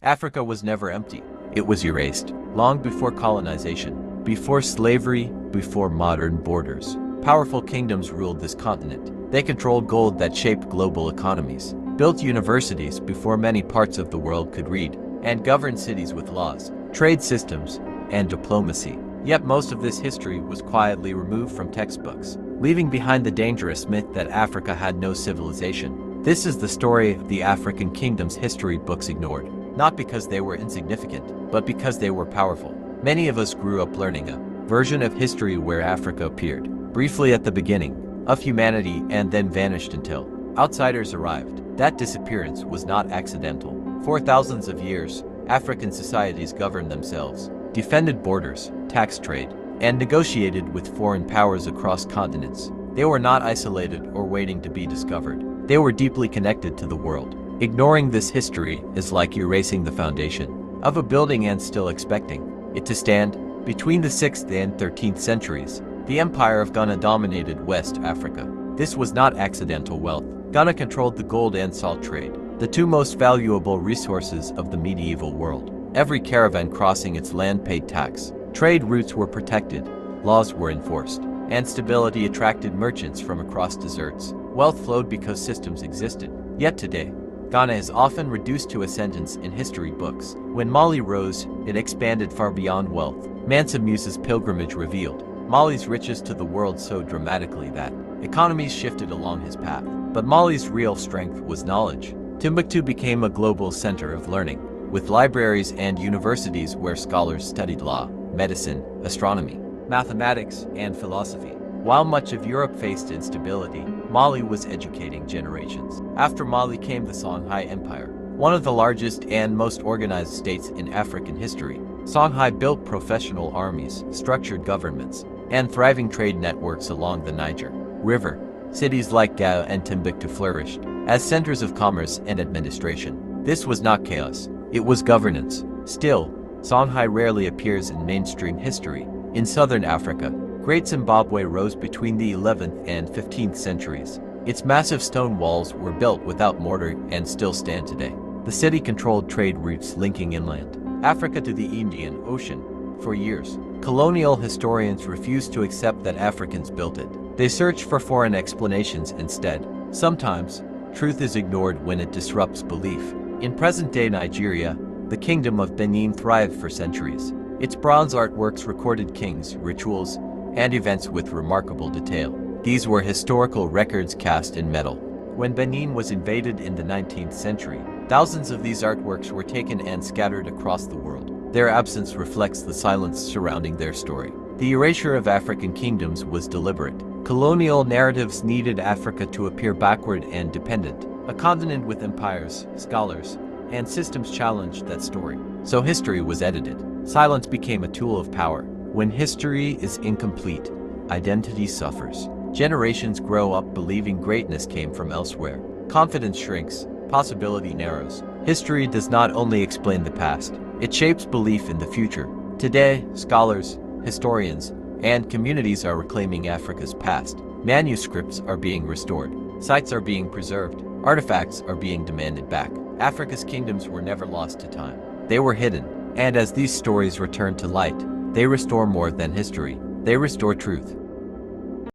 Africa was never empty. It was erased. Long before colonization, before slavery, before modern borders, powerful kingdoms ruled this continent. They controlled gold that shaped global economies, built universities before many parts of the world could read, and governed cities with laws, trade systems, and diplomacy. Yet most of this history was quietly removed from textbooks, leaving behind the dangerous myth that Africa had no civilization. This is the story of the African kingdoms history books ignored, not because they were insignificant, but because they were powerful. Many of us grew up learning a version of history where Africa appeared briefly at the beginning of humanity and then vanished until outsiders arrived. That disappearance was not accidental. For thousands of years, African societies governed themselves, defended borders, taxed trade, and negotiated with foreign powers across continents. They were not isolated or waiting to be discovered. They were deeply connected to the world. Ignoring this history is like erasing the foundation of a building and still expecting it to stand. Between the 6th and 13th centuries, the Empire of Ghana dominated West Africa. This was not accidental wealth. Ghana controlled the gold and salt trade, the two most valuable resources of the medieval world. Every caravan crossing its land paid tax. Trade routes were protected, laws were enforced, and stability attracted merchants from across deserts. Wealth flowed because systems existed. Yet today, Ghana is often reduced to a sentence in history books. When Mali rose, it expanded far beyond wealth. Mansa Musa's pilgrimage revealed Mali's riches to the world so dramatically that economies shifted along his path. But Mali's real strength was knowledge. Timbuktu became a global center of learning, with libraries and universities where scholars studied law, medicine, astronomy, mathematics, and philosophy. While much of Europe faced instability, Mali was educating generations. After Mali came the Songhai Empire, one of the largest and most organized states in African history. Songhai built professional armies, structured governments, and thriving trade networks along the Niger River. Cities like Gao and Timbuktu flourished as centers of commerce and administration. This was not chaos, it was governance. Still, Songhai rarely appears in mainstream history. In southern Africa, Great Zimbabwe rose between the 11th and 15th centuries. Its massive stone walls were built without mortar and still stand today. The city controlled trade routes linking inland Africa to the Indian Ocean. For years, colonial historians refused to accept that Africans built it. They searched for foreign explanations instead. Sometimes, truth is ignored when it disrupts belief. In present-day Nigeria, the Kingdom of Benin thrived for centuries. Its bronze artworks recorded kings, rituals, and events with remarkable detail. These were historical records cast in metal. When Benin was invaded in the 19th century, thousands of these artworks were taken and scattered across the world. Their absence reflects the silence surrounding their story. The erasure of African kingdoms was deliberate. Colonial narratives needed Africa to appear backward and dependent. A continent with empires, scholars, and systems challenged that story. So history was edited. Silence became a tool of power. When history is incomplete, identity suffers. Generations grow up believing greatness came from elsewhere. Confidence shrinks, possibility narrows. History does not only explain the past, it shapes belief in the future. Today, scholars, historians, and communities are reclaiming Africa's past. Manuscripts are being restored. Sites are being preserved. Artifacts are being demanded back. Africa's kingdoms were never lost to time. They were hidden. And as these stories return to light, they restore more than history. They restore truth.